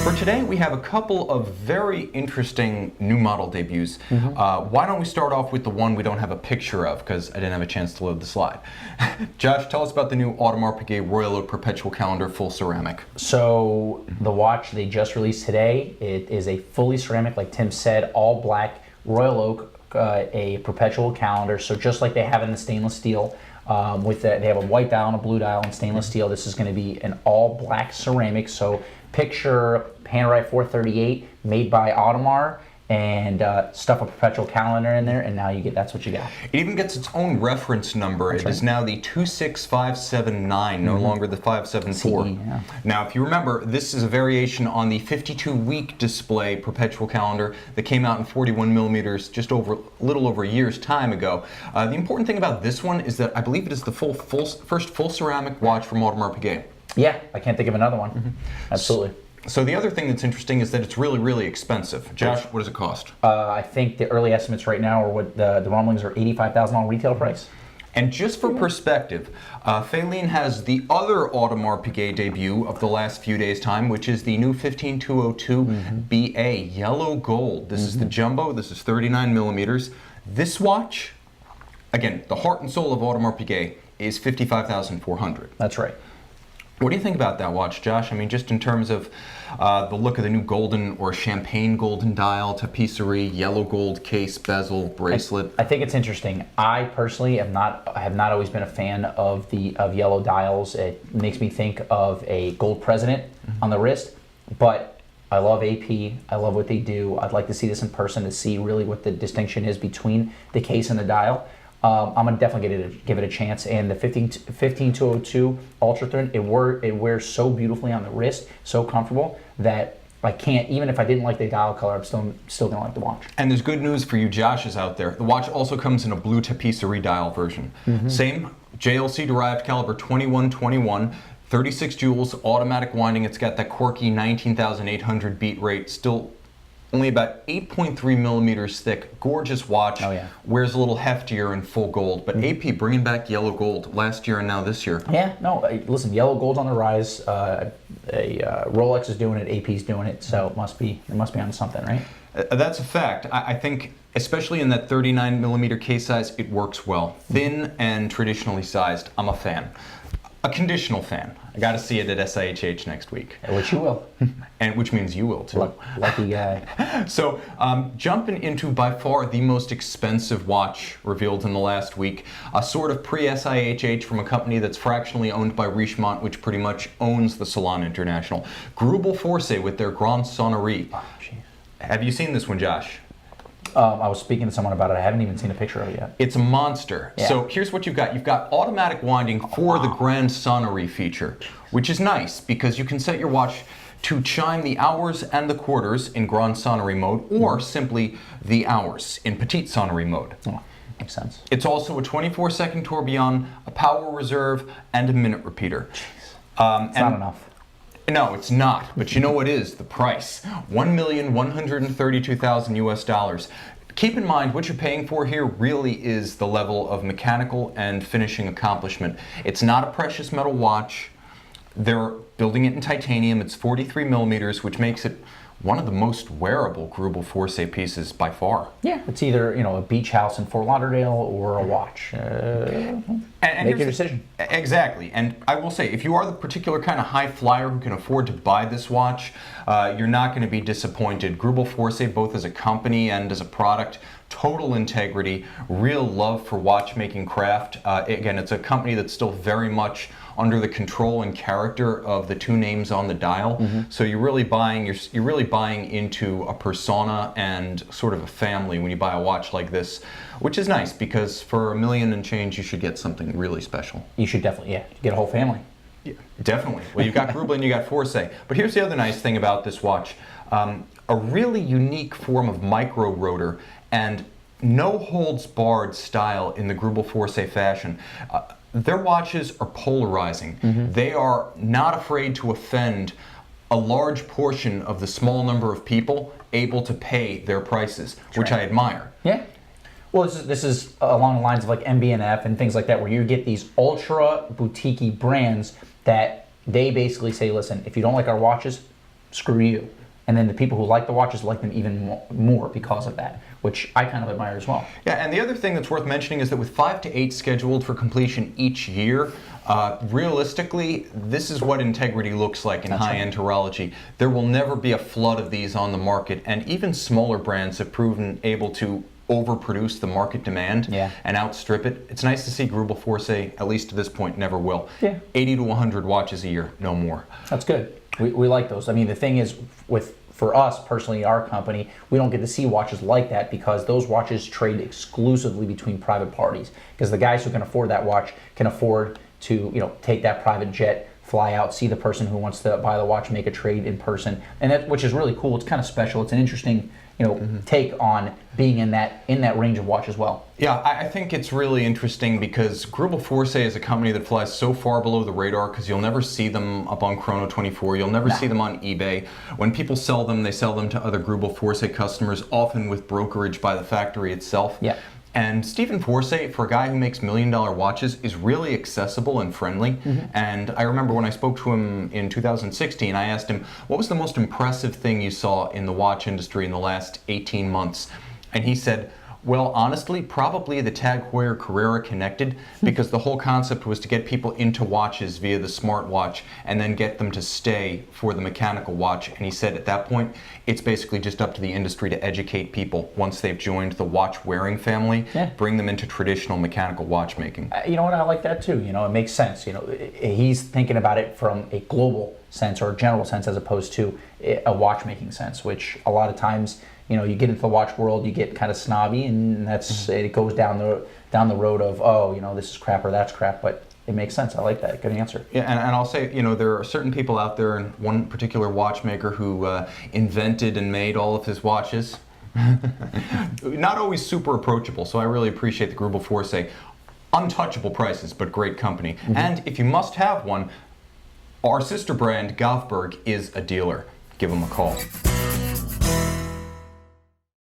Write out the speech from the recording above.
For today, we have a couple of very interesting new model debuts. Why don't we start off with the one we don't have a picture of, because I didn't have a chance to load the slide. Josh, tell us about the new Audemars Piguet Royal Oak Perpetual Calendar full ceramic. So the watch they just released today, it is a fully ceramic, like Tim said, all black Royal Oak, a perpetual calendar. So just like they have in the stainless steel, with that, they have a white dial and a blue dial in stainless steel. This is going to be an all black ceramic. So picture Panerai 438 made by Audemars, and stuff a perpetual calendar in there, and now you get, that's what you got. It even gets its own reference number. That's right. Is now the 26579, no longer the 574. Yeah. Now, if you remember, this is a variation on the 52-week display perpetual calendar that came out in 41 millimeters just over a little over a year's time ago. The important thing about this one is that I believe it is the first full ceramic watch from Audemars Piguet. Yeah, I can't think of another one. Absolutely. So the other thing that's interesting is that it's really, really expensive. Josh, what does it cost? I think the early estimates right now are what the rumblings are $85,000 retail price. And just for perspective, Pheline has the other Audemars Piguet debut of the last few days' time, which is the new 15202 BA yellow gold. This is the jumbo. This is 39 millimeters. This watch, again, the heart and soul of Audemars Piguet, is $55,400. That's right. What do you think about that watch, Josh? I mean, just in terms of the look of the new golden or champagne golden dial, tapisserie, yellow gold case, bezel, bracelet. I think it's interesting. I personally have not always been a fan of yellow dials. It makes me think of a gold president on the wrist, but I love AP. I love what they do. I'd like to see this in person to see really what the distinction is between the case and the dial. I'm gonna definitely give it a chance. And the 15202 Ultra Thin, it wears so beautifully on the wrist, so comfortable that I can't, even if I didn't like the dial color, I'm still gonna like the watch. And there's good news for you Joshes out there. The watch also comes in a blue tapisserie dial version. Same JLC derived caliber 2121. 36 jewels, automatic winding. It's got that quirky 19,800 beat rate. Still only about 8.3 millimeters thick. Gorgeous watch. Oh, yeah. Wears a little heftier in full gold. But AP bringing back yellow gold last year and now this year. Yeah, no, listen, yellow gold's on the rise. Rolex is doing it, AP's doing it, so it must be on something, right? That's a fact. I think, especially in that 39 millimeter case size, it works well. Thin and traditionally sized. I'm a fan. A conditional fan. I got to see it at SIHH next week. Which you will. And which means you will too. Lucky guy. So jumping into by far the most expensive watch revealed in the last week, a sort of pre-SIHH from a company that's fractionally owned by Richemont, which pretty much owns the Salon International. Greubel Force with their Grand Sonnerie. Oh, geez. Have you seen this one, Josh? I was speaking to someone about it. I haven't even seen a picture of it yet. It's a monster. Yeah. So here's what you've got. You've got automatic winding for the Grand Sonnerie feature, which is nice because you can set your watch to chime the hours and the quarters in Grand Sonnerie mode, or simply the hours in Petite Sonnerie mode. Oh, makes sense. It's also a 24-second tourbillon, a power reserve, and a minute repeater. It's not enough. No, it's not. But you know what is? The price. $1,132,000 US. Keep in mind, what you're paying for here really is the level of mechanical and finishing accomplishment. It's not a precious metal watch. They're building it in titanium. It's 43 millimeters, which makes it one of the most wearable Greubel Force pieces by far. Yeah, it's either a beach house in Fort Lauderdale or a watch. Make your decision. Exactly, and I will say, if you are the particular kind of high flyer who can afford to buy this watch, you're not going to be disappointed. Greubel Force, both as a company and as a product, total integrity, real love for watchmaking craft. Again, it's a company that's still very much under the control and character of the two names on the dial. So you're really buying into a persona and sort of a family when you buy a watch like this, which is nice because for $1 million and change you should get something really special. You should definitely, get a whole family. Yeah, definitely. Well, you've got Greubel and you got Force. But here's the other nice thing about this watch. A really unique form of micro rotor and no holds barred style in the Greubel Force fashion. Their watches are polarizing. They are not afraid to offend a large portion of the small number of people able to pay their prices, which I admire. Yeah. Well, this is along the lines of like MB&F and things like that, where you get these ultra boutique-y brands that they basically say, listen, if you don't like our watches, screw you. And then the people who like the watches like them even more because of that, which I kind of admire as well. Yeah, and the other thing that's worth mentioning is that with 5 to 8 scheduled for completion each year, realistically, this is what integrity looks like in high-end horology. There will never be a flood of these on the market, and even smaller brands have proven able to overproduce the market demand and outstrip it. It's nice to see Grubel Force, at least to this point, never will. 80 to 100 watches a year, no more. That's good. We like those. I mean, the thing is, for us personally, our company, we don't get to see watches like that because those watches trade exclusively between private parties. Because the guys who can afford that watch can afford to, take that private jet, fly out, see the person who wants to buy the watch, make a trade in person, and which is really cool. It's kind of special. It's an interesting, take on being in that range of watch as well. Yeah, I think it's really interesting because Grubel Force is a company that flies so far below the radar because you'll never see them up on Chrono 24. You'll never see them on eBay. When people sell them, they sell them to other Grubel Force customers, often with brokerage by the factory itself. Yeah. And Stephen Force, for a guy who makes $1 million watches, is really accessible and friendly. And I remember when I spoke to him in 2016, I asked him, what was the most impressive thing you saw in the watch industry in the last 18 months? And he said, well, honestly, probably the Tag Heuer Carrera Connected, because the whole concept was to get people into watches via the smartwatch and then get them to stay for the mechanical watch. And he said at that point, it's basically just up to the industry to educate people once they've joined the watch wearing family, bring them into traditional mechanical watchmaking. You know what, I like that too. It makes sense. He's thinking about it from a global sense or a general sense as opposed to a watchmaking sense, which a lot of times, you get into the watch world, you get kind of snobby, and that's it goes down the road of, this is crap or that's crap, but it makes sense. I like that. Good answer. Yeah, and I'll say, there are certain people out there, and one particular watchmaker who invented and made all of his watches. Not always super approachable, so I really appreciate the Grubel Force. Untouchable prices, but great company. And if you must have one, our sister brand, Gothberg, is a dealer. Give them a call.